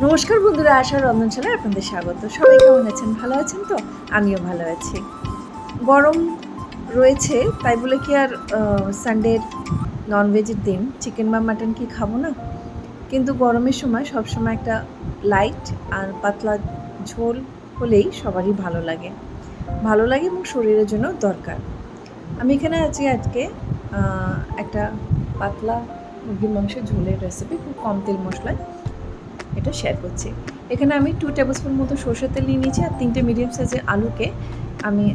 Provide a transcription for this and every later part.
নমস্কার বন্ধুরা, আশা রন্ধনশালায় আপনাদের স্বাগত। সবাই কেমন আছেন? ভালো আছেন তো? আমিও ভালো আছি। গরম রয়েছে তাই বলে কি আর সানডের ননভেজের দিন চিকেন বা মাটন কি খাবো না? কিন্তু গরমের সময় সবসময় একটা লাইট আর পাতলা ঝোল হলেই সবারই ভালো লাগে এবং শরীরের জন্য দরকার। আমি এখানে আজকে একটা পাতলা মুরগির মাংসের ঝোলের রেসিপি খুব কম তেল মশলায় এটা শেয়ার করছি। এখানে আমি 2 টেবিলস্পুন মতো সরষের তেল নিয়ে নিয়েছি আর 3টে মিডিয়াম সাইজের আলুকে আমি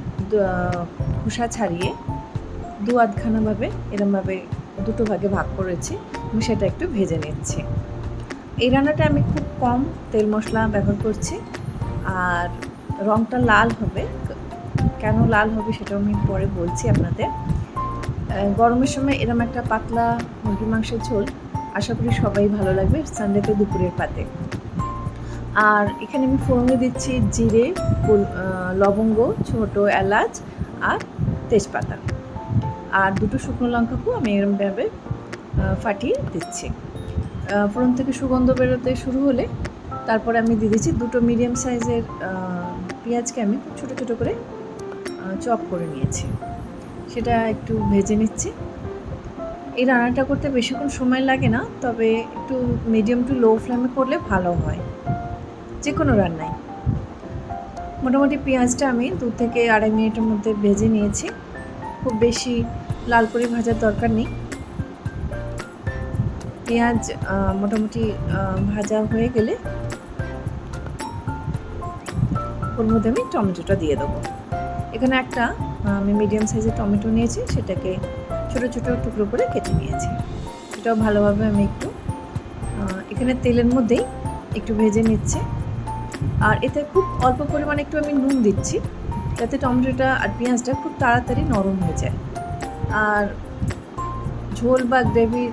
খোসা ছাড়িয়ে আধখানাভাবে এরমভাবে দুটো ভাগে ভাগ করেছি এবং সেটা একটু ভেজে নিচ্ছি। এই রান্নাটা আমি খুব কম তেল মশলা ব্যবহার করছি আর রঙটা লাল হবে। কেন লাল হবে সেটাও আমি পরে বলছি আপনাদের। গরমের সময় এরম একটা পাতলা মুরগির মাংসের ঝোল আশা করি সবাই ভালো লাগবে সানডেতে দুপুরের পাতে। আর এখানে আমি ফোড়নে দিচ্ছি জিরে, লবঙ্গ, ছোট এলাচ আর তেজপাতা, আর দুটো শুকনো লঙ্কাকেও আমি এরমভাবে ফাটিয়ে দিচ্ছি। ফোড়ন থেকে সুগন্ধ বেরোতে শুরু হলে তারপরে আমি দিয়ে দিচ্ছি দুটো মিডিয়াম সাইজের পেঁয়াজকে আমি খুব ছোটো ছোটো করে চপ করে নিয়েছি, সেটা একটু ভেজে নিচ্ছি। এই রান্নাটা করতে বেশিক্ষণ সময় লাগে না, তবে একটু মিডিয়াম টু লো ফ্লেমে করলে ভালো হয় যে কোনো রান্নায়। মোটামুটি পেঁয়াজটা আমি 2 থেকে 2.5 মিনিটের মধ্যে ভেজে নিয়েছি। খুব বেশি লাল করে ভাজার দরকার নেই। পেঁয়াজ মোটামুটি ভাজা হয়ে গেলে ওর মধ্যে আমি টমেটোটা দিয়ে দেবো। এখানে একটা আমি মিডিয়াম সাইজের টমেটো নিয়েছি, সেটাকে ছোটো ছোটো টুকরো করে কেটে নিয়েছি। সেটাও ভালোভাবে আমি একটু এখানে তেলের মধ্যেই একটু ভেজে নিচ্ছি। আর এতে খুব অল্প পরিমাণে একটু আমি নুন দিচ্ছি, যাতে টমেটোটা আর পেঁয়াজটা খুব তাড়াতাড়ি নরম হয়ে যায়। আর ঝোল বা গ্রেভি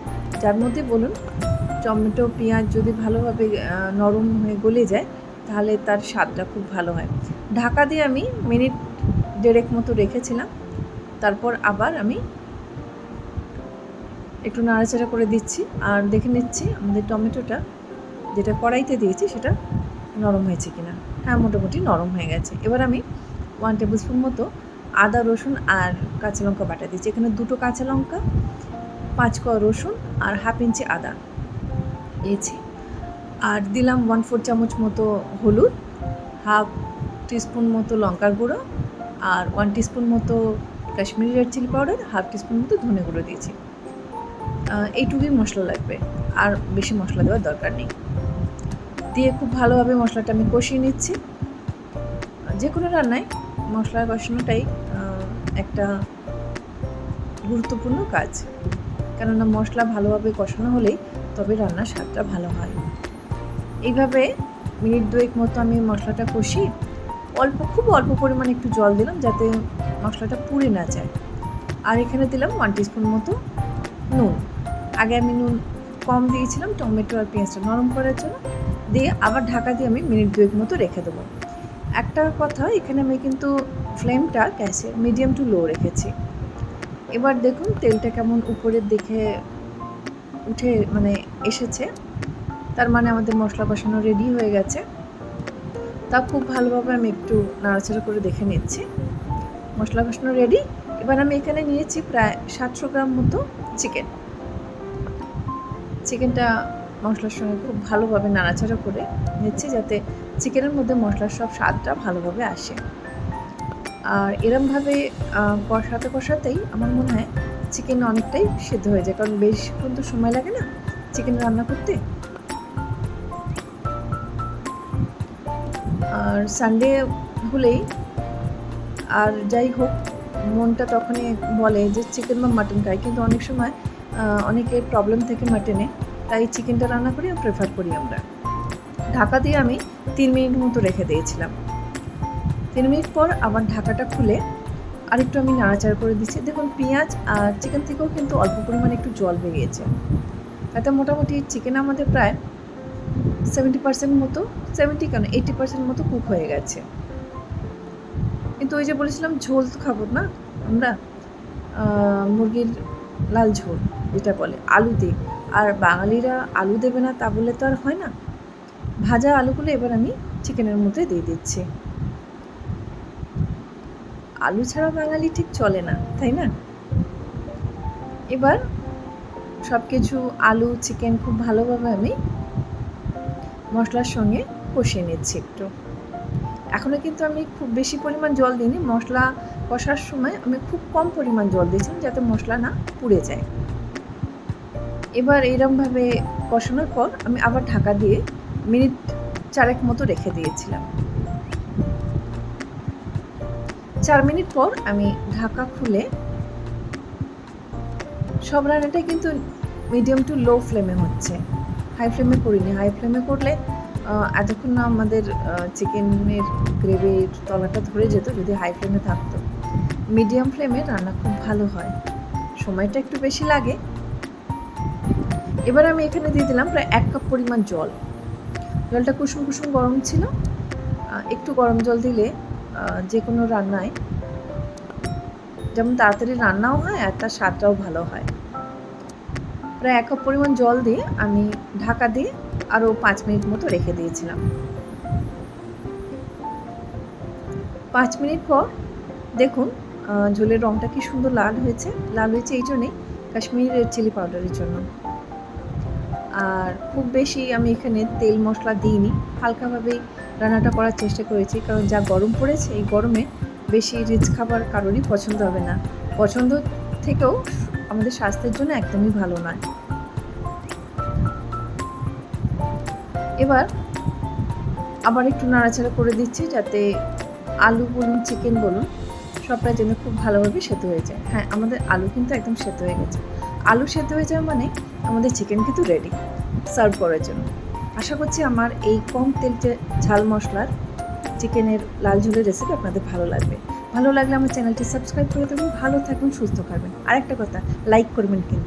যার মধ্যে বলুন, টমেটো পেঁয়াজ যদি ভালোভাবে নরম হয়ে গলে যায় তাহলে তার স্বাদটা খুব ভালো হয়। ঢাকা দিয়ে আমি মিনিট 1.5 মতো রেখেছিলাম, তারপর আবার আমি একটু নাড়াচাড়া করে দিচ্ছি আর দেখে নিচ্ছি আমাদের টমেটোটা যেটা কড়াইতে দিয়েছি সেটা নরম হয়েছে কিনা। হ্যাঁ, মোটামুটি নরম হয়ে গেছে। এবার আমি 1 টেবিলস্পুন মতো আদা, রসুন আর কাঁচা লঙ্কা বাটা দিচ্ছি। এখানে 2টো কাঁচা লঙ্কা, 5 কোয়া রসুন আর 1/2 ইঞ্চি আদা দিয়েছি। আর দিলাম 1/4 চামচ মতো হলুদ, 1/2 টিস্পুন মতো লঙ্কার গুঁড়ো আর 1 টিস্পুন মতো Kashmiri red chilli powder, 1/2 teaspoon মতো ধনে গুঁড়ো দিয়েছি। এইটুকুই মশলা লাগবে, আর বেশি মশলা দেওয়ার দরকার নেই। দিয়ে খুব ভালোভাবে মশলাটা আমি কষিয়ে নিচ্ছি। যে কোনো রান্নায় মশলা কষানোটাই একটা গুরুত্বপূর্ণ কাজ, কেননা মশলা ভালোভাবে কষানো হলেই তবে রান্নার স্বাদটা ভালো হয়। এইভাবে মিনিট 2 মতো আমি মশলাটা কষিয়ে খুব অল্প পরিমাণে একটু জল দিলাম যাতে মশলাটা পুড়ে না যায়। আর এখানে দিলাম 1 টিস্পুন মতো নুন। আগে আমি নুন কম দিয়েছিলাম টমেটো আর পেঁয়াজটা নরম করার জন্য, দিয়ে আবার ঢাকা দিয়ে আমি মিনিট 2 মতো রেখে দেবো। একটা কথা, এখানে আমি কিন্তু ফ্লেমটা গ্যাসে মিডিয়াম টু লো রেখেছি। এবার দেখুন তেলটা কেমন উপরের দিকে উঠে এসেছে, তার মানে আমাদের মশলা কষানো রেডি হয়ে গেছে। তা খুব ভালোভাবে আমি একটু নাড়াচাড়া করে দেখে নিচ্ছি। মশলা কষানো রেডি। এবার আমি এখানে নিয়েছি প্রায় 700 গ্রাম মতো চিকেনটা মশলার সঙ্গে খুব ভালোভাবে নাড়াচাড়া করে নিচ্ছি, যাতে চিকেনের মধ্যে মশলার সব স্বাদটা ভালোভাবে আসে। আর এরমভাবে কষাতেই আমার মনে হয় চিকেন অনেকটাই সিদ্ধ হয়ে যায়, কারণ বেশিক্ষণ তো সময় লাগে না চিকেন রান্না করতে। আর সানডে হলেই আর যাই হোক, মনটা তখনই বলে যে চিকেন বা মাটন খাই, কিন্তু অনেক সময় অনেকের প্রবলেম থাকে মাটনে, তাই চিকেনটা রান্না করি আর প্রেফার করি আমরা। ঢাকা দিয়ে আমি 3 মিনিট মতো রেখে দিয়েছিলাম। 3 মিনিট পর আবার ঢাকাটা খুলে আরেকটু আমি নাড়াচাড়া করে দিচ্ছি। দেখুন পেঁয়াজ আর চিকেন থেকেও কিন্তু অল্প পরিমাণে একটু জল বেরিয়েছে। তাতে মোটামুটি চিকেন আমাদের প্রায় 70% মতো, 70 কেন 80% মতো কুক হয়ে গেছে। কিন্তু ওই যে বলেছিলাম ঝোল তো খাবো না আমরা, মুরগির লাল ঝোল যেটা বলে আলু দিয়ে, আর বাঙালিরা আলু দেবে না তা বললে তো আর হয় না। ভাজা আলুগুলো এবার আমি চিকেনের মধ্যে দিয়ে দিচ্ছি। আলু ছাড়া বাঙালি ঠিক চলে না, তাই না? এবার সব কিছু আলু চিকেন খুব ভালোভাবে আমি মশলার সঙ্গে কষিয়ে নিচ্ছি একটু। এখনও কিন্তু আমি খুব বেশি পরিমাণ জল দিইনি। মশলা কষার সময় আমি খুব কম পরিমাণ জল দিয়েছিলাম যাতে মশলা না পুড়ে যায়। এবার এরমভাবে কষানোর পর আমি আবার ঢাকা দিয়ে মিনিট 4 মতো রেখে দিয়েছিলাম। 4 মিনিট পর আমি ঢাকা খুলে সব রান্নাটাই কিন্তু মিডিয়াম টু লো ফ্লেমে হচ্ছে, হাই ফ্লেমে করিনি। হাই ফ্লেমে করলে এতক্ষণ না আমাদের চিকেনের গ্রেভির তলাটা ধরে যেত যদি হাই ফ্লেমে থাকতো। মিডিয়াম ফ্লেমে রান্না খুব ভালো হয়, সময়টা একটু বেশি লাগে। এবার আমি এখানে দিয়ে দিলাম প্রায় 1 কাপ পরিমাণ জল। জলটা কুসুম কুসুম গরম ছিল। একটু গরম জল দিলে যে কোনো রান্নায় যেমন তাড়াতাড়ি রান্নাও হয় আর তার স্বাদটাও ভালো হয়। প্রায় 1 কাপ পরিমাণ জল দিয়ে আমি ঢাকা দিয়ে আরও 5 মিনিট মতো রেখে দিয়েছিলাম। 5 মিনিট পর দেখুন ঝোলের রঙটা কি সুন্দর লাল হয়েছে। লাল হয়েছে এই জন্যেই কাশ্মীরি রেড চিলি পাউডারের জন্য। আর খুব বেশি আমি এখানে তেল মশলা দিইনি, হালকাভাবেই রান্নাটা করার চেষ্টা করেছি, কারণ যা গরম পড়েছে এই গরমে বেশি রিচ খাবার কারোরই পছন্দ হবে না। পছন্দ থেকেও আমাদের স্বাস্থ্যের জন্য একদমই ভালো নয়। এবার আবার একটু নাড়াচাড়া করে দিচ্ছি যাতে আলু বলুন চিকেন বলুন সবটা যেন খুব ভালোভাবে সেদ্ধ হয়ে যায়। হ্যাঁ, আমাদের আলু কিন্তু একদম সেদ্ধ হয়ে গেছে। আলু সেদ্ধ হয়ে যাওয়া মানে আমাদের চিকেন কিন্তু রেডি সার্ভ করার জন্য। আশা করছি আমার এই কম তেল ঝাল মশলার চিকেনের লাল ঝোলের রেসিপি আপনাদের ভালো লাগবে। ভালো লাগলে আমার চ্যানেলটি সাবস্ক্রাইব করে দেবেন। ভালো থাকবেন, সুস্থ থাকবেন। আরেকটা কথা, লাইক করবেন কিন্তু।